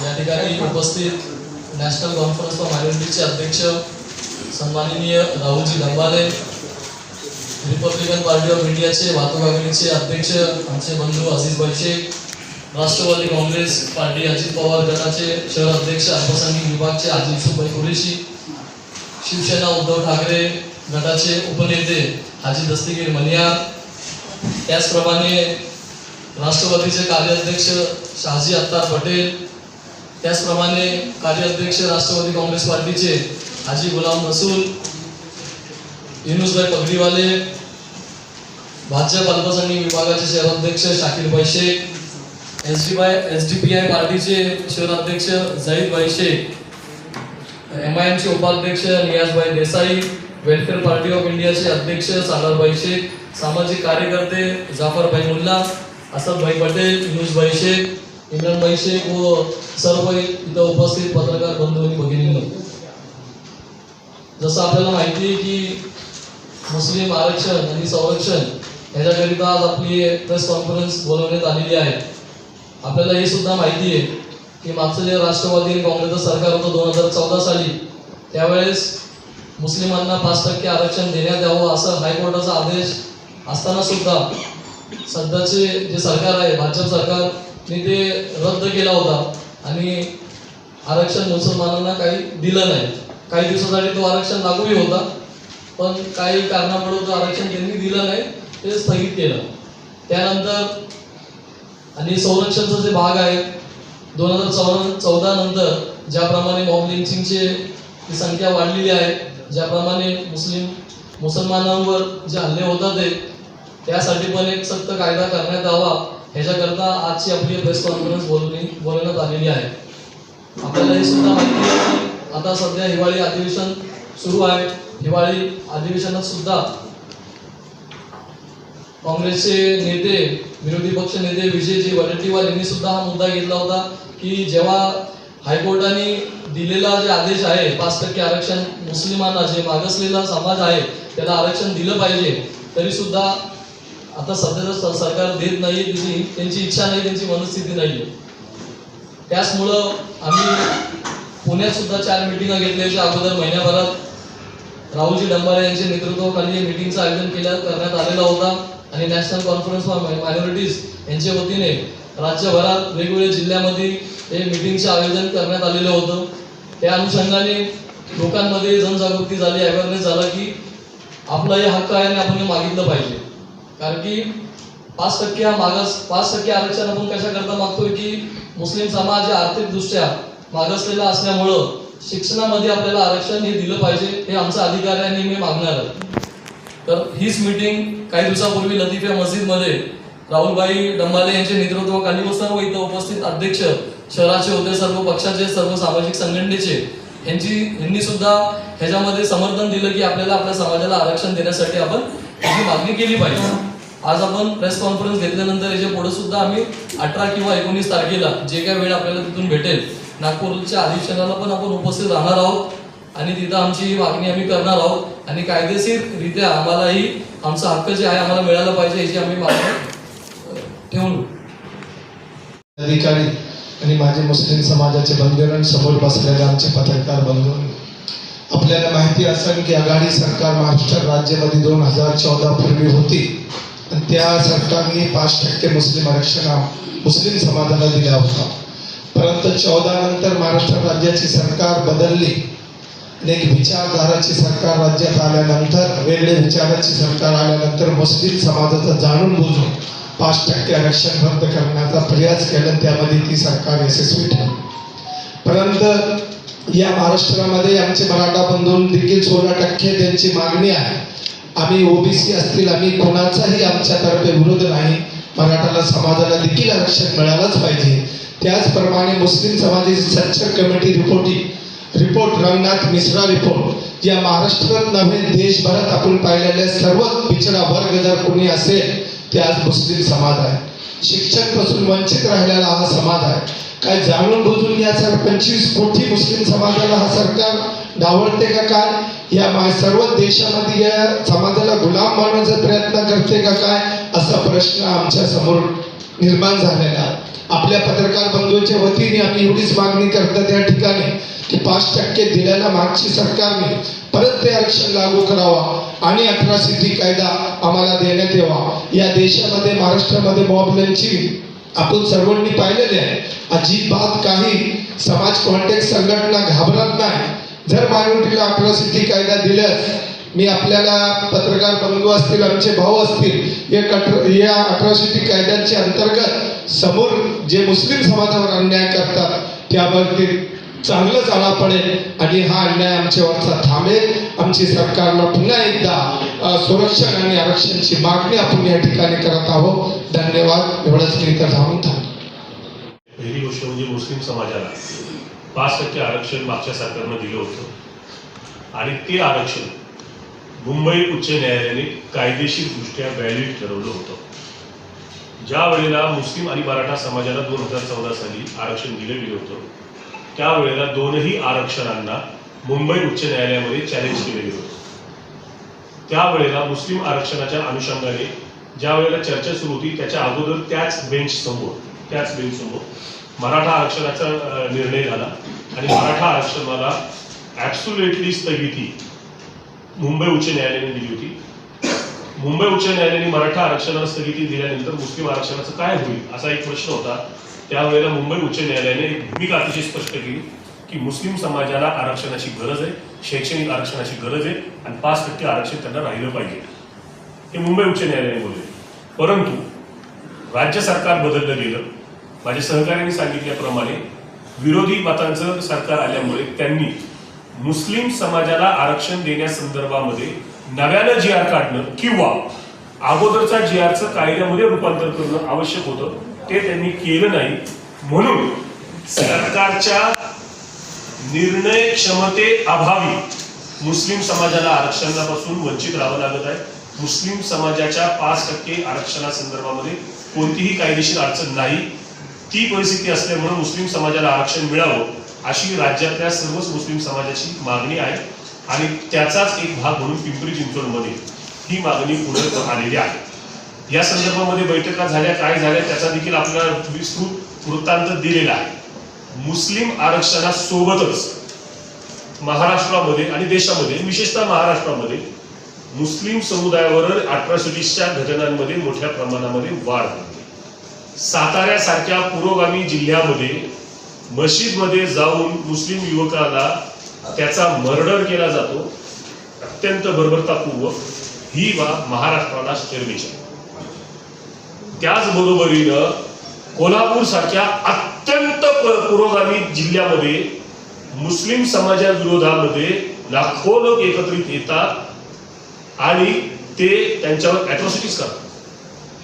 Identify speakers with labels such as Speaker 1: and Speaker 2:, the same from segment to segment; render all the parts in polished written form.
Speaker 1: या ठिकाणी उपस्थित नॅशनल कॉन्फरन्स फॉर मायनॉरिटीचे अध्यक्ष सन्माननीय राहुलजी डंबाले, रिपब्लिकन पार्टी ऑफ इंडियाचे वाहतूक आघाडीचे अध्यक्ष आमचे बंधू अजीजभाई शेख, राष्ट्रवादी काँग्रेस पार्टी अजित पवार गटाचे शहर अध्यक्ष अल्पसंख्याक विभागचे हाजी युसुफभाई कुरेशी, शिवसेना उद्धव ठाकरे गटाचे उपनेते हाजी दस्तगीर मनियार, त्याचप्रमाणे राष्ट्रवादीचे कार्याध्यक्ष शहाजी अत्तार पटेल, त्याचप्रमाणे कार्याध्यक्ष राष्ट्रवादी काँग्रेस पार्टीचे हाजी गुलाम रसूल, युनुसभाई पगडीवाले, भाजप अल्पसंख्याक विभागाचे शहराध्यक्ष शाकीरभाई शेख, SDPI पार्टीचे शहराध्यक्ष जाहीदभाई शेख, MIMचे उपाध्यक्ष नियाजभाई देसाई, वेलफेअर पार्टी ऑफ इंडियाचे अध्यक्ष सालारभाई शेख, सामाजिक कार्यकर्ते जाफरभाई मुल्ला, असदभाई पटेल, युनुसभाई शेख, इम्रानभाई शेख व सर्व इथं उपस्थित पत्रकार बंधू आणि भगिनींनो, जसं आपल्याला माहिती आहे की मुस्लिम आरक्षण आणि संरक्षण याच्याकरिता आज आपली प्रेस कॉन्फरन्स बोलवण्यात आलेली आहे. आपल्याला हे सुद्धा माहिती आहे की मागचं जे राष्ट्रवादी आणि काँग्रेसचं सरकार होतं 2014 साली, त्यावेळेस मुस्लिमांना 5% आरक्षण देण्यात यावं असं हायकोर्टाचा आदेश असताना सुद्धा सध्याचे जे सरकार आहे भाजप सरकारने ते रद्द केला होता आणि आरक्षण मुसलमानांना काही दिलं नाही. काही दिवसासाठी तो आरक्षण लागूही होता, पण काही कारणामुळे तो आरक्षण त्यांनी दिलं नाही, ते स्थगित केलं. त्यानंतर आणि संरक्षणचा जे भाग आहे 2014 नंतर ज्याप्रमाणे मॉब लिंचिंगची संख्या वाढलेली आहे, ज्याप्रमाणे मुसलमानांवर जे हल्ले होतात त्यासाठी पण एक सक्त कायदा करण्यात यावा, ह्याच्याकरता आजची आपली प्रेस कॉन्फरन्स बोलवण्यात आलेली आहे. आपल्याला हे सुद्धा माहिती आहे की आता सध्या हिवाळी अधिवेशन सुरू आहे. हिवाळी अधिवेशनात सुद्धा काँग्रेसचे नेते, विरोधी पक्ष नेते विजयजी वडेट्टीवार यांनी सुद्धा हा मुद्दा घेतला होता की जेव्हा हायकोर्टाने दिलेला जे आदेश आहे 5% आरक्षण मुस्लिमांना, जे मागासलेला समाज आहे त्याला आरक्षण दिलं पाहिजे, तरी सुद्धा आता सध्याचं सरकार देत नाही, त्यांची इच्छा नाही, त्यांची मनस्थिती नाही. त्याचमुळं आम्ही पुण्यात सुद्धा 4 मिटिंगा घेतल्याच्या अगोदर महिन्याभरात राहुलजी डंबाले यांच्या नेतृत्वाखाली मीटिंगचं आयोजन करण्यात आलेला होता आणि नॅशनल कॉन्फरन्स फॉर मायनॉरिटीज यांच्या वतीने राज्यभरात वेगवेगळ्या जिल्ह्यामध्ये हे मीटिंगचे आयोजन करण्यात आलेलं होतं. त्या अनुषंगाने लोकांमध्ये जनजागृती झाली, अवेअरनेस झाला की आपला हे हक्क आहे आणि आपण हे मागितलं पाहिजे. कारण की 5% हा 5% आरक्षण आपण कशाकरता मागतोय की मुस्लिम समाज आर्थिकदृष्ट्या मागासलेला असल्यामुळं शिक्षणामध्ये आपल्याला आरक्षण हे दिलं पाहिजे, हे आमचा अधिकार आहे आणि मी मागणार आहे. तर हीच मीटिंग काही दिवसापूर्वी लतिफिया मस्जिदमध्ये राहुलभाई डंबाले यांच्या नेतृत्वाखाली व सर्व इथं उपस्थित अध्यक्ष शहराचे होते, सर्व पक्षाचे, सर्व सामाजिक संघटनेचे, यांनी सुद्धा ह्याच्यामध्ये समर्थन दिलं की आपल्याला आपल्या समाजाला आरक्षण देण्यासाठी आपण ही मागणी केली पाहिजे. आज आपण प्रेस कॉन्फरन्स घेतल्यानंतर याच्या पुढे सुद्धा आम्ही 18 किंवा 19 तारखेला जे काही वेळ आपल्याला तिथून भेटेल नागपूरच्या अधिवेशनाला पण आपण उपस्थित राहणार आहोत आणि तिथं आमची ही मागणी आम्ही करणार आहोत आणि कायदेशीररित्या आम्हालाही आमचा हक्क जे आहे आम्हाला मिळाला पाहिजे याची आम्ही मागणी ठेवून.
Speaker 2: अधिकारी आणि माझे मुस्लिम समाजाचे बंधूंना समोर बसलेले आमचे पत्रकार बंधू, आपल्याला माहिती असेल की आघाडी सरकार महाराष्ट्र राज्यामध्ये 2014 पूर्वी होती आणि त्या सरकारने 5% मुस्लिम आरक्षण मुस्लिम समाजाला दिला होता. परंतु 14 नंतर महाराष्ट्र राज्याची सरकार बदलली आणि एक विचारधाराची सरकार राज्यात आल्यानंतर, वेगळे विचाराची सरकार आल्यानंतर मुस्लिम समाजाचा जाणून बुजून 5% आरक्षण रद्द करण्याचा प्रयास केला, त्यामध्ये ती सरकार यशस्वी ठरली. परंतु या महाराष्ट्रामध्ये आमचे मराठा बंधू देखील 16% त्यांची मागणी आहे. आम्ही ओबीसी असतील, आम्ही कोणाचाही आमच्यातर्फे विरोध नाही, मराठा समाजाला देखील आरक्षण मिळालंच पाहिजे. त्याचप्रमाणे मुस्लिम समाजाची Sachar committee report Ranganath Mishra report, या महाराष्ट्रात नव्हे देशभरात आपण पाहिलेल्या सर्व पिछडा वर्ग जर कोणी असेल ते आज मुस्लिम समाज आहे. शिक्षणापासून वंचित राहिलेला हा समाज आहे. काय जाणून बुजून या 25 कोटी मुस्लिम समाजाला हा सरकार डावळते का काय? या सर्व देशामध्ये या समाजाला गुलाम बनवण्याचा प्रयत्न करते का काय, असा प्रश्न आमच्या समोर निर्माण झालेल्या आहेत. आपल्या पत्रकार बंधूंच्या वतीने आम्ही एवढीच मागणी करतात या ठिकाणी की 5% दिलेल्या मागची सरकारने परत ते आरक्षण लागू करावा आणि 18C कायदा आम्हाला देण्यात यावा. या देशामध्ये महाराष्ट्रामध्ये मॉब लिंचिंग आपण सर्वांनी पाहिलेले आहे. अजिबात काही समाज कॉन्टॅक्ट संघटना घाबरत नाही. जर मायनॉरिटीला 18C कायदा दिल्यास मी आपल्याला पत्रकार बंधू असतील, आमचे भाऊ असतील, या 18C कायद्यांच्या अंतर्गत समोर जे मुस्लिम समाजावर अन्याय करतात त्यावरती चांगलंच आळा पडेल आणि हा अन्याय आमच्यावरचा थांबेल. आमची सरकारला पुन्हा एकदा संरक्षण आणि आरक्षणाची मागणी आपण या ठिकाणी करत आहोत. धन्यवाद. एवढंच मी इथं थांबून थांबतो.
Speaker 3: पहिली गोष्ट म्हणजे मुस्लिम समाजाला 5% आरक्षण मागच्या सरकारनं दिलं होतं आणि ते आरक्षण मुंबई उच्च न्यायालयाने कायदेशीरदृष्ट्या व्हॅलिड ठरवलं होतं. ज्या वेळेला मुस्लिम आणि मराठा समाजाला 2014 साली आरक्षण दिलं गेलं होतं त्यावेळेला दोनही आरक्षणांना मुंबई उच्च न्यायालयामध्ये चॅलेंज केलं गेलं होतं. त्यावेळेला मुस्लिम आरक्षणाच्या अनुषंगाने ज्या वेळेला चर्चा सुरू होती त्याच्या अगोदर त्याच बेंच समोर मराठा आरक्षणाचा निर्णय झाला आणि मराठा आरक्षणाला ॲब्सोल्युटली स्थगिती मुंबई उच्च न्यायालयाने दिली होती. मुंबई उच्च न्यायालयाने मराठा आरक्षणाला स्थगिती दिल्यानंतर मुस्लिम आरक्षणाचं काय होईल असा एक प्रश्न होता. त्यावेळेला मुंबई उच्च न्यायालयाने एक भूमिका अतिशय स्पष्ट केली की मुस्लिम समाजाला आरक्षणाची गरज आहे, शैक्षणिक आरक्षणाची गरज आहे आणि 5% आरक्षण त्यांना राहिलं पाहिजे हे मुंबई उच्च न्यायालयाने बोलले. परंतु राज्य सरकार बदललं गेलं. माझ्या सहकार्यांनी सांगितल्याप्रमाणे विरोधी मतांचं सरकार आल्यामुळे त्यांनी मुस्लिम समाजाला आरक्षण देण्यासंदर्भामध्ये नव्यानं जी आर काढणं किंवा अगोदरचा जी आरचं कायद्यामध्ये रूपांतर करणं आवश्यक होतं ते त्यांनी केलं नाही. म्हणून सरकारच्या निर्णय क्षमते अभावी मुस्लिम समाजाला आरक्षणापासून वंचित राहावं लागत आहे. मुस्लिम समाजाच्या 5% आरक्षणासंदर्भामध्ये कोणतीही कायदेशीर अडचण नाही. ती परिस्थिती असल्यामुळे मुस्लिम समाजाला आरक्षण मिळावं अशी राज्यातल्या सर्वच मुस्लिम समाजाची मागणी आहे आणि त्याचाच एक भाग म्हणून पिंपरी चिंचवडमध्ये ही मागणी पुढे आलेली आहे. या संदर्भामध्ये बैठका झाल्या, काय झाल्या त्याचा देखील आपल्याला विस्तृत वृत्तांत दिलेला आहे. मुस्लिम आरक्षणासोबतच महाराष्ट्रामध्ये आणि देशामध्ये विशेषतः महाराष्ट्रामध्ये मुस्लिम समुदायावर 1820च्या घटनांमध्ये मोठ्या प्रमाणामध्ये वाढ झाली. साताऱ्यासारख्या पुरोगामी जिल्ह्यामध्ये मशीदमध्ये जाऊन मुस्लिम युवकाला त्याचा मर्डर केला जातो. अत्यंत बर्बरतापूर्वक ही महाराष्ट्राला शर्मेची. त्याचबरोबरीनं कोल्हापूर सारख्या अत्यंत पुरोगामी जिल्ह्यामध्ये मुस्लिम समाजाविरोधामध्ये लाखो लोक एकत्रित येतात आणि ते त्यांच्यावर अॅट्रॉसिटीज करतात.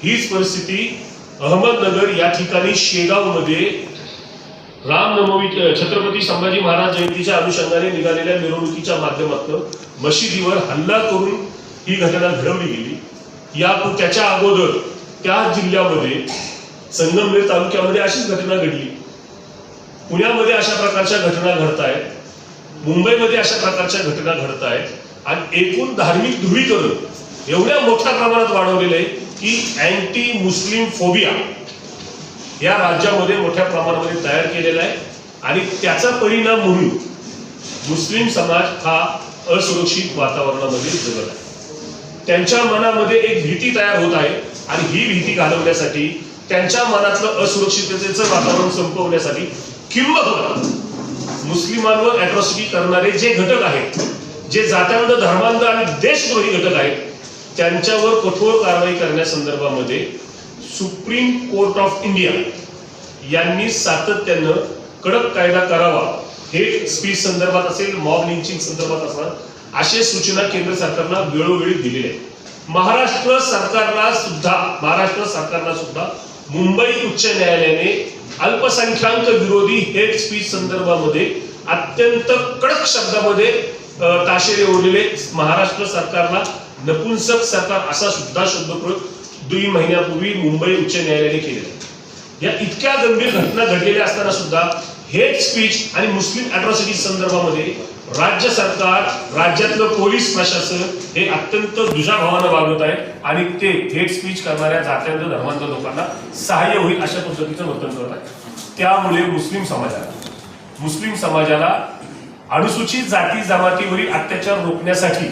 Speaker 3: हीच परिस्थिती अहमदनगर या ठिकाणी शेगावमध्ये रामनवमी छत्रपती संभाजी महाराज जयंतीच्या अनुषंगाने निघालेल्या मिरवणुकीच्या माध्यमातून मशिदीवर हल्ला करून ही घटना घडवली गेली. त्याच्या अगोदर त्या जिल्ह्यामध्ये संगमनेर तालुक्यामध्ये अशीच घटना घडली. पुण्यामध्ये अशा प्रकारच्या घटना घडत आहेत, मुंबईमध्ये अशा प्रकारच्या घटना घडत आहेत आणि एकूण धार्मिक ध्रुवीकरण एवढ्या मोठ्या प्रमाणात वाढवलेलं आहे की अँटी मुस्लिम फोबिया या राज्यामध्ये मोठ्या प्रमाणामध्ये तयार केलेला आहे आणि त्याचा परिणाम म्हणून मुस्लिम समाज हा असुरक्षित वातावरणामध्ये जगत आहे. त्यांच्या मनामध्ये एक भीती तयार होत आहे आणि ही भीती घालवण्यासाठी त्यांच्या मनातलं असुरक्षिततेचं वातावरण संपवण्यासाठी किंबहुना मुस्लिमांवर अॅट्रॉसिटी करणारे जे घटक आहेत, जे जात्यांध धर्मांध आणि देशद्रोही घटक आहेत, त्यांच्यावर कठोर कारवाई करण्यासंदर्भामध्ये सुप्रीम कोर्ट ऑफ इंडिया यांनी सातत्यानं कडक कायदा करावा. हे स्पीच संदर्भात असेल, मॉब लिंचिंग संदर्भात असेल, अशा सूचना केंद्र सरकारला वेळोवेळी दिलेल्या आहेत. महाराष्ट्र सरकारला सुद्धा मुंबई उच्च न्यायालयाने अल्पसंख्याक विरोधी हेट स्पीच संदर्भामध्ये अत्यंत कडक शब्दामध्ये ताशेरे ओढलेले महाराष्ट्र सरकारला नपुंसक सरकार असा सुद्धा शब्दप्रयोग 2 महिन्यापूर्वी मुंबई उच्च न्यायालयाने केलेला. या इतक्या गंभीर घटना घडलेल्या असताना सुद्धा हेट स्पीच आणि मुस्लिम अॅट्रॉसिटी संदर्भामध्ये राज्य सरकार, राज्यातलं पोलीस प्रशासन हे अत्यंत दुजाभावानं वागत आहे आणि ते हेट स्पीच करणाऱ्या जात्यांच्या धर्मांच्या लोकांना सहाय्य होईल अशा पद्धतीचं वर्तन करत आहे. त्यामुळे मुस्लिम समाजाला अनुसूचित जाती जमातीवरील अत्याचार रोखण्यासाठी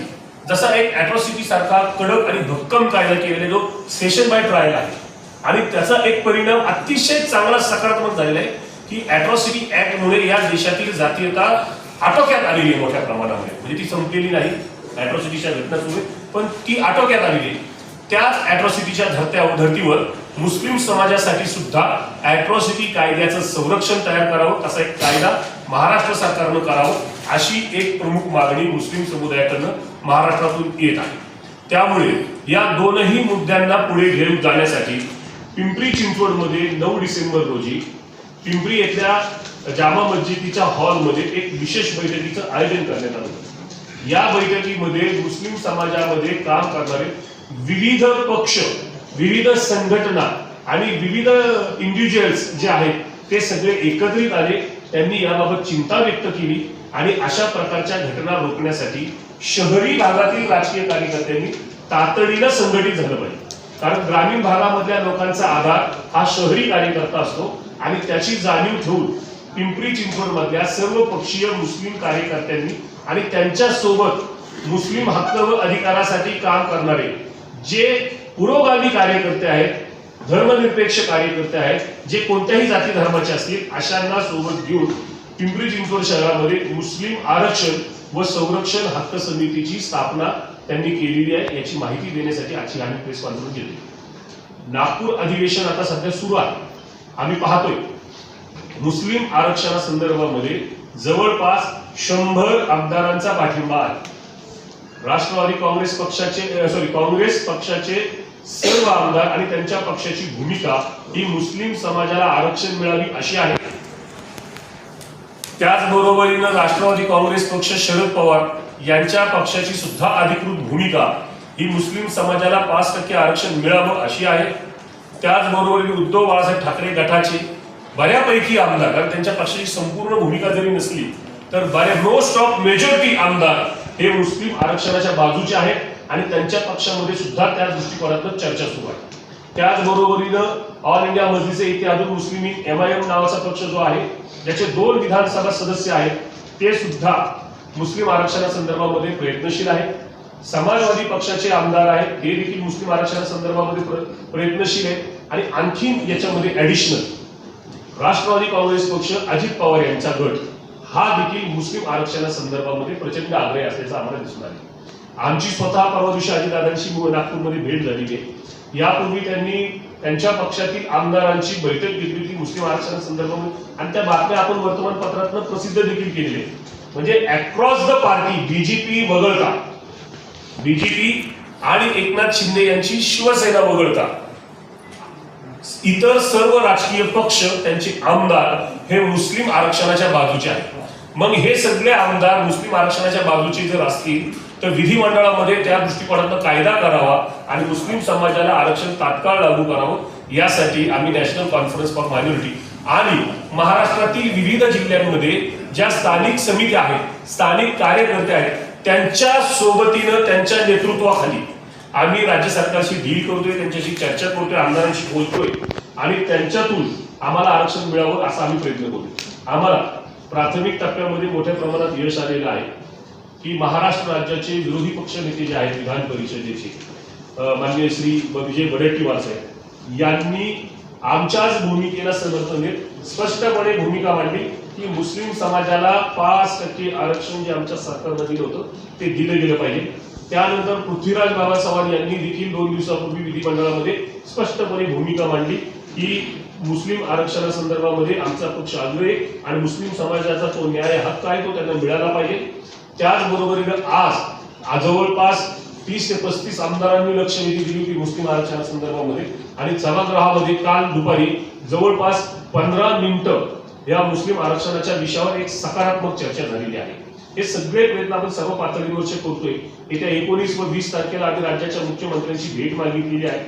Speaker 3: जसा एक अॅट्रॉसिटी सारखा कडक आणि भक्कम कायदा केलेला जो सेशन बाय ट्रायल आहे आणि त्याचा एक परिणाम अतिशय चांगला सकारात्मक झालेला आहे की अॅट्रॉसिटी ऍक्टमुळे या देशातील जातीयता आटोक्यात आलेली आहे मोठ्या प्रमाणामध्ये. म्हणजे ती संपलेली नाही अॅट्रॉसिटीच्या घटना सुरू, पण ती आटोक्यात आलेली आहे. त्याच अॅट्रॉसिटीच्या धर्तीवर मुस्लिम समाजासाठी सुद्धा अॅट्रॉसिटी कायद्याचं संरक्षण तयार करावं, असा एक कायदा महाराष्ट्र सरकारनं करावं अशी एक प्रमुख मागणी मुस्लिम समुदायाकडनं महाराष्ट्रातून येत आहे. त्यामुळे या दोनही मुद्द्यांना पुढे घेऊन जाण्यासाठी पिंपरी चिंचवडमध्ये 9 डिसेंबर रोजी पिंपरी येथल्या जामा मस्जिदीच्या हॉलमध्ये एक विशेष बैठकीचं आयोजन करण्यात आलं. या बैठकीमध्ये मुस्लिम समाजामध्ये काम करणारे विविध पक्ष, विविध संघटना आणि विविध इंडिव्हिज्युअल्स जे आहेत ते सगळे एकत्रित आले. त्यांनी याबाबत चिंता व्यक्त केली आणि अशा प्रकारच्या घटना रोखण्यासाठी शहरी भागातील राजकीय कार्यकर्त्यांनी तातडीनं संघटित झालं पाहिजे. कारण ग्रामीण भागामधल्या लोकांचा आधार हा शहरी कार्यकर्ता असतो आणि त्याची जाणीव ठेवून पिंपरी चिंचवड मधल्या सर्व पक्षीय मुस्लिम कार्यकर्त्यांनी आणि त्यांच्या सोबत मुस्लिम हक्क व अधिकारासाठी काम करणारे जे पुरोगामी कार्यकर्ते आहेत, धर्मनिरपेक्ष कार्यकर्ते आहेत, जे कोणत्याही जाती धर्माचे असतील अशांना सोबत घेऊन पिंपरी चिंचवड शहरामध्ये मुस्लिम आरक्षण व संरक्षण हक्क समितीची स्थापना त्यांनी केलेली आहे. याची माहिती देण्यासाठी आजची आम्ही प्रेस कॉन्फरन्स घेतली. नागपूर अधिवेशन आता सध्या सुरू आहे. आम्ही पाहतोय मुस्लिम आरक्षणासंदर्भामध्ये जवळपास 100 आमदारांचा पाठिंबा आहे. राष्ट्रवादी काँग्रेस पक्षाचे सर्व आमदार आणि त्यांच्या पक्षाची भूमिका ही मुस्लिम समाजाला आरक्षण मिळावी अशी आहे. त्याचबरोबरीनं राष्ट्रवादी काँग्रेस पक्ष, शरद पवार यांच्या पक्षाची सुद्धा अधिकृत भूमिका ही मुस्लिम समाजाला 5% आरक्षण मिळावं अशी आहे. त्याचबरोबर उद्धव बाळासाहेब ठाकरे गटाचे बऱ्यापैकी आमदार, कारण त्यांच्या पक्षाची संपूर्ण भूमिका जरी नसली तर मोस्ट ऑफ मेजॉरिटी आमदार हे मुस्लिम आरक्षणाच्या बाजूचे आहेत आणि त्यांच्या पक्षामध्ये सुद्धा त्या दृष्टिकोनातून चर्चा सुरू आहे. त्याचबरोबरीनं all India Majlis Ittehadul Muslimeen MIM नावाचा पक्ष जो आहे, ज्याचे 2 विधानसभा सदस्य आहेत, ते सुद्धा मुस्लिम आरक्षणासंदर्भामध्ये प्रयत्नशील आहेत. समाजवादी पक्षाचे आमदार आहेत, हे देखील मुस्लिम आरक्षणासंदर्भामध्ये प्रयत्नशील आहेत. आणि आणखीन याच्यामध्ये ऍडिशनल राष्ट्रवादी काँग्रेस पक्ष, अजित पवार यांचा गट हा देखील मुस्लिम आरक्षणासंदर्भामध्ये प्रचंड आग्रही असल्याचं आम्हाला दिसून आले. आमची स्वतः परवा दिवशी अजितदादांची नागपूरमध्ये भेट झालेली आहे. यापूर्वी त्यांनी त्यांच्या पक्षातील आमदारांची बैठक घेतली होती मुस्लिम आरक्षणासंदर्भामध्ये आणि त्या बातम्या आपण वर्तमानपत्रातून प्रसिद्ध देखील केलेल्या आहेत. म्हणजे अक्रॉस द पार्टी बीजेपी वगळता, बीजेपी आणि एकनाथ शिंदे यांची शिवसेना वगळता इतर सर्व राजकीय पक्ष, त्यांचे आमदार हे मुस्लिम आरक्षणाच्या बाजूचे आहेत. मग हे सगळे आमदार मुस्लिम आरक्षणाच्या बाजूचे जर असतील तर विधिमंडळामध्ये त्या दृष्टिकोनातून कायदा करावा आणि मुस्लिम समाजाला आरक्षण तात्काळ लागू करावं. यासाठी आम्ही नॅशनल कॉन्फरन्स फॉर मायनॉरिटी आणि महाराष्ट्रातील विविध जिल्ह्यांमध्ये ज्या स्थानिक समिती आहेत, स्थानिक कार्यकर्ते आहेत, त्यांच्या सोबतीनं, त्यांच्या नेतृत्वाखाली आम्ही राज्य सरकारशी डील करतोय, त्यांच्याशी चर्चा करतोय, आमदारांशी बोलतोय आणि त्यांच्यातून आम्हाला आरक्षण मिळावं असा आम्ही प्रयत्न करतोय. आम्हाला प्राथमिक टप्प्यामध्ये मोठ्या प्रमाणात यश आलेलं आहे की महाराष्ट्र राज्याचे विरोधी पक्ष नेते जे आहेत विधान परिषदेचे माननीय श्री विजय वडेट्टीवार साहेब यांनी आमच्याच भूमिकेला समर्थन देत स्पष्टपणे भूमिका मांडली की मुस्लिम समाजाला 5% आरक्षण जे आमच्या सरकारनं दिलं होतं ते दिलं गेलं पाहिजे. त्यानंतर पृथ्वीराज बाबा चव्हाण यांनी देखील 2 दिवसापूर्वी विधिमंडळामध्ये स्पष्टपणे भूमिका मांडली की मुस्लिम आरक्षणासंदर्भामध्ये आमचा पक्ष आग्रही आणि मुस्लिम समाजाचा तो न्याय हक्क आहे तो त्यांना मिळाला पाहिजे. त्याचबरोबरीनं आज जवळपास 30 ते 35 आमदारांनी लक्षवेधी दिली होती मुस्लिम आरक्षणासंदर्भामध्ये आणि सभागृहामध्ये काल दुपारी जवळपास 15 मिनिटं या मुस्लिम आरक्षणाच्या विषयावर एक सकारात्मक चर्चा झालेली आहे. हे सगळे प्रयत्न आपण सर्व पातळीवरचे करतोय. येत्या 19 व 20 तारखेला आम्ही राज्याच्या मुख्यमंत्र्यांची भेट मागितलेली आहे.